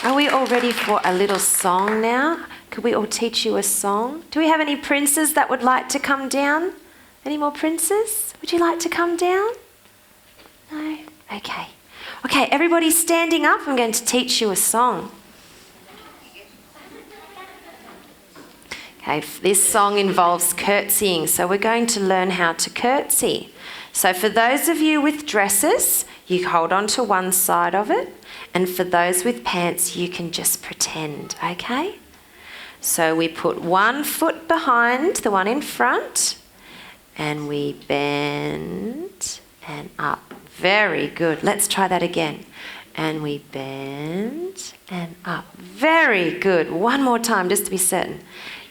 Are we all ready for a little song now? Could we all teach you a song? Do we have any princes that would like to come down? Any more princes? Would you like to come down? No? Okay. Okay, everybody standing up. I'm going to teach you a song. Okay, this song involves curtsying, so we're going to learn how to curtsy. So for those of you with dresses, you hold on to one side of it, and for those with pants, you can just pretend, okay? So we put one foot behind the one in front, and we bend and up. Very good. Let's try that again. And we bend and up. Very good. One more time, just to be certain.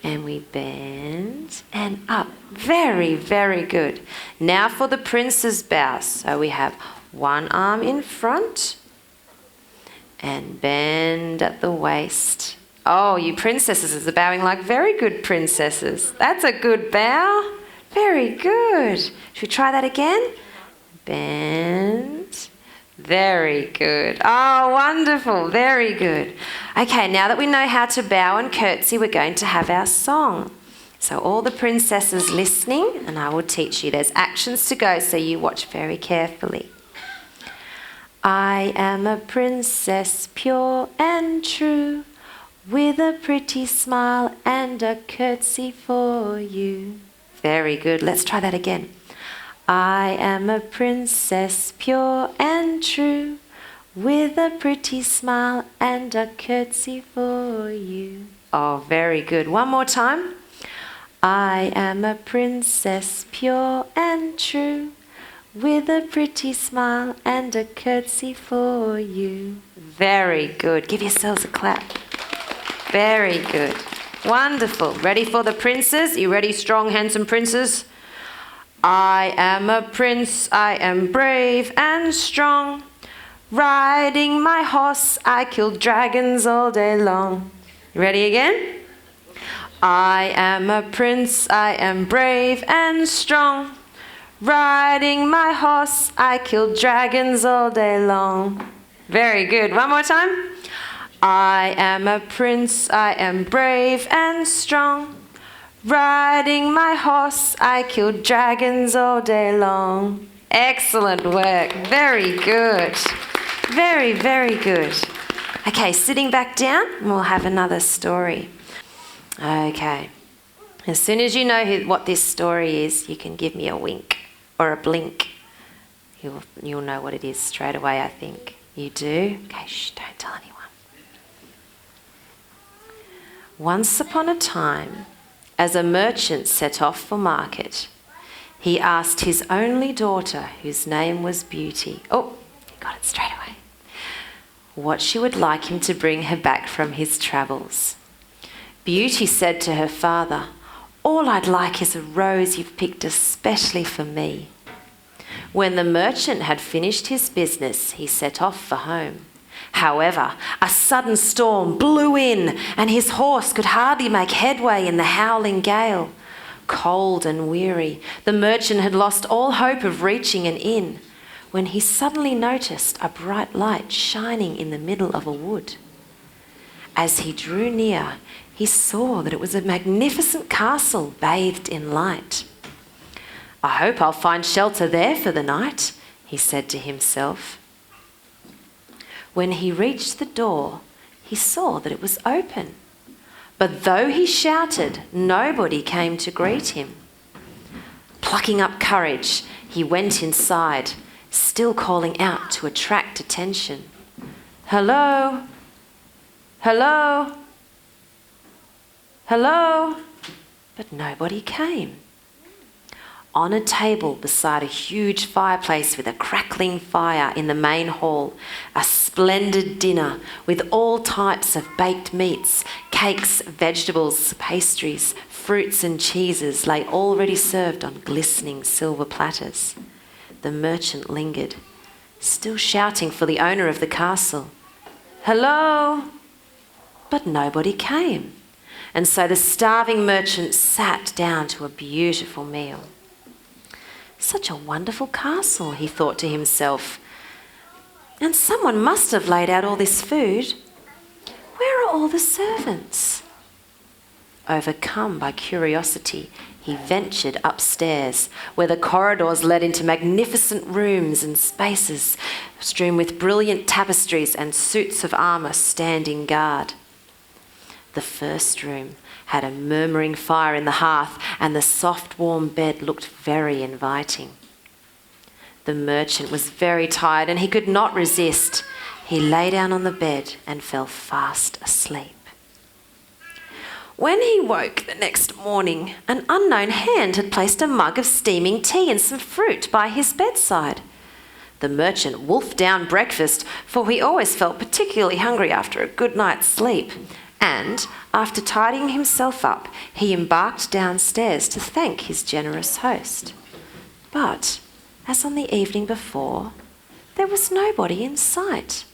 And we bend and up. Very, very good. Now for the prince's bow. So we have one arm in front and bend at the waist. Oh, you princesses are bowing like very good princesses. That's a good bow. Very good. Should we try that again? Bend. Very good. Oh, wonderful. Very good. Okay, now that we know how to bow and curtsy, we're going to have our song. So all the princesses listening, and I will teach you. There's actions to go, so you watch very carefully. I am a princess pure and true, with a pretty smile and a curtsy for you. Very good. Let's try that again. I am a princess pure and true, with a pretty smile and a curtsy for you. Oh, very good. One more time. I am a princess pure and true, with a pretty smile and a curtsy for you. Very good. Give yourselves a clap. Very good. Wonderful. Ready for the princes? You ready, strong, handsome princes? I am a prince, I am brave and strong. Riding my horse, I kill dragons all day long. You ready again? I am a prince, I am brave and strong. Riding my horse, I kill dragons all day long. Very good. One more time. I am a prince, I am brave and strong. Riding my horse, I kill dragons all day long. Excellent work. Very good. Very, very good. Okay, sitting back down, and we'll have another story. Okay. As soon as you know what this story is, you can give me a wink or a blink. You'll know what it is straight away, I think. You do? Okay, shh, don't tell anyone. Once upon a time, as a merchant set off for market, he asked his only daughter, whose name was Beauty, got it straight away, what she would like him to bring her back from his travels. Beauty said to her father, "All I'd like is a rose you've picked especially for me." When the merchant had finished his business, he set off for home. However, a sudden storm blew in, and his horse could hardly make headway in the howling gale. Cold and weary, the merchant had lost all hope of reaching an inn, when he suddenly noticed a bright light shining in the middle of a wood. As he drew near, he saw that it was a magnificent castle bathed in light. "I hope I'll find shelter there for the night," he said to himself. When he reached the door, he saw that it was open. But though he shouted, nobody came to greet him. Plucking up courage, he went inside, still calling out to attract attention. "Hello? Hello? Hello?" But nobody came. On a table beside a huge fireplace with a crackling fire in the main hall, a splendid dinner with all types of baked meats, cakes, vegetables, pastries, fruits and cheeses lay already served on glistening silver platters. The merchant lingered, still shouting for the owner of the castle. "Hello?" But nobody came, and so the starving merchant sat down to a beautiful meal. Such a wonderful castle, he thought to himself. And someone must have laid out all this food. Where are all the servants?" Overcome by curiosity, he ventured upstairs, where the corridors led into magnificent rooms and spaces strewn with brilliant tapestries and suits of armour standing guard. The first room had a murmuring fire in the hearth, and the soft warm bed looked very inviting. The merchant was very tired and he could not resist. He lay down on the bed and fell fast asleep. When he woke the next morning, an unknown hand had placed a mug of steaming tea and some fruit by his bedside. The merchant wolfed down breakfast, for he always felt particularly hungry after a good night's sleep, and, after tidying himself up, he embarked downstairs to thank his generous host. But, as on the evening before, there was nobody in sight.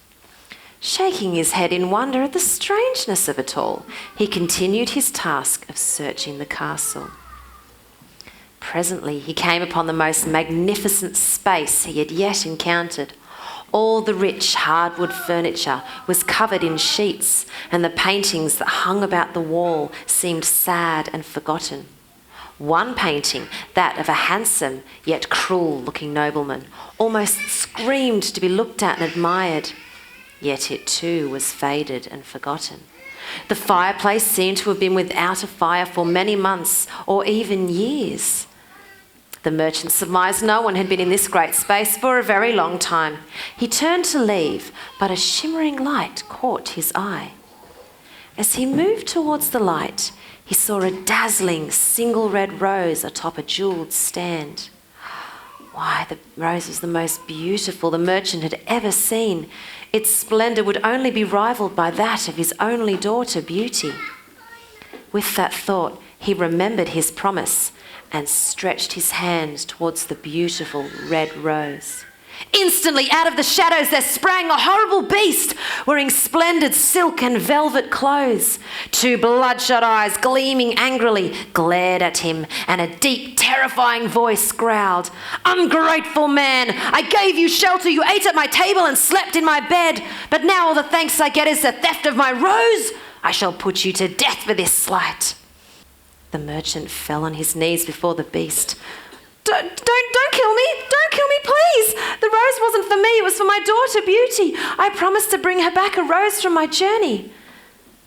Shaking his head in wonder at the strangeness of it all, he continued his task of searching the castle. Presently he came upon the most magnificent space he had yet encountered. All the rich hardwood furniture was covered in sheets, and the paintings that hung about the wall seemed sad and forgotten. One painting, that of a handsome yet cruel-looking nobleman, almost screamed to be looked at and admired. Yet it too was faded and forgotten. The fireplace seemed to have been without a fire for many months or even years. The merchant surmised no one had been in this great space for a very long time. He turned to leave, but a shimmering light caught his eye. As he moved towards the light, he saw a dazzling single red rose atop a jewelled stand. Why, the rose was the most beautiful the merchant had ever seen. Its splendour would only be rivalled by that of his only daughter, Beauty. With that thought, he remembered his promise and stretched his hand towards the beautiful red rose. Instantly, out of the shadows there sprang a horrible beast, wearing splendid silk and velvet clothes. Two bloodshot eyes, gleaming angrily, glared at him, and a deep, terrifying voice growled, "Ungrateful man! I gave you shelter, you ate at my table and slept in my bed, but now all the thanks I get is the theft of my rose! I shall put you to death for this slight." The merchant fell on his knees before the beast. Don't kill me! Don't kill me, please! The rose wasn't for me, it was for my daughter, Beauty. I promised to bring her back a rose from my journey."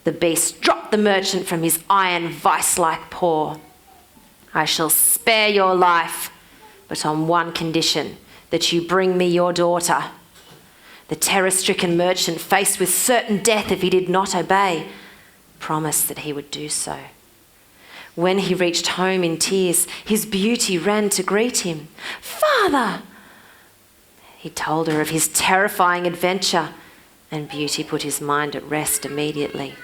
The beast dropped the merchant from his iron vice-like paw. "I shall spare your life, but on one condition, that you bring me your daughter." The terror-stricken merchant, faced with certain death if he did not obey, promised that he would do so. When he reached home in tears, his Beauty ran to greet him. "Father!" He told her of his terrifying adventure, and Beauty put his mind at rest immediately.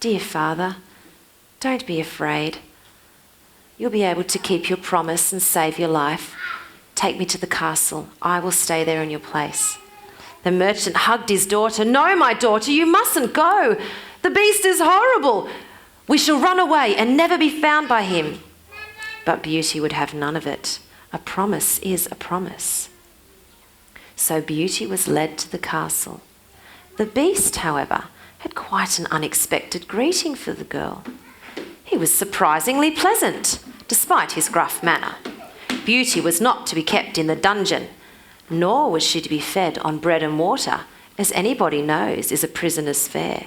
"Dear father, don't be afraid. You'll be able to keep your promise and save your life. Take me to the castle. I will stay there in your place." The merchant hugged his daughter. "No, my daughter, you mustn't go. The beast is horrible. We shall run away and never be found by him." But Beauty would have none of it. A promise is a promise. So Beauty was led to the castle. The beast, however, had quite an unexpected greeting for the girl. He was surprisingly pleasant, despite his gruff manner. Beauty was not to be kept in the dungeon, nor was she to be fed on bread and water, as anybody knows is a prisoner's fare.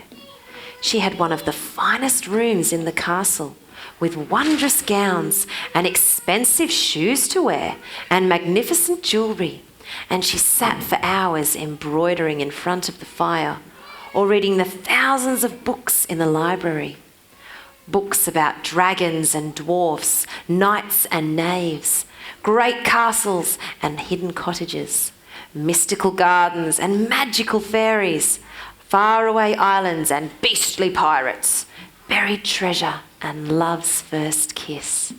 She had one of the finest rooms in the castle, with wondrous gowns and expensive shoes to wear and magnificent jewellery, and she sat for hours embroidering in front of the fire or reading the thousands of books in the library. Books about dragons and dwarfs, knights and knaves, great castles and hidden cottages, mystical gardens and magical fairies, faraway islands and beastly pirates, buried treasure and love's first kiss.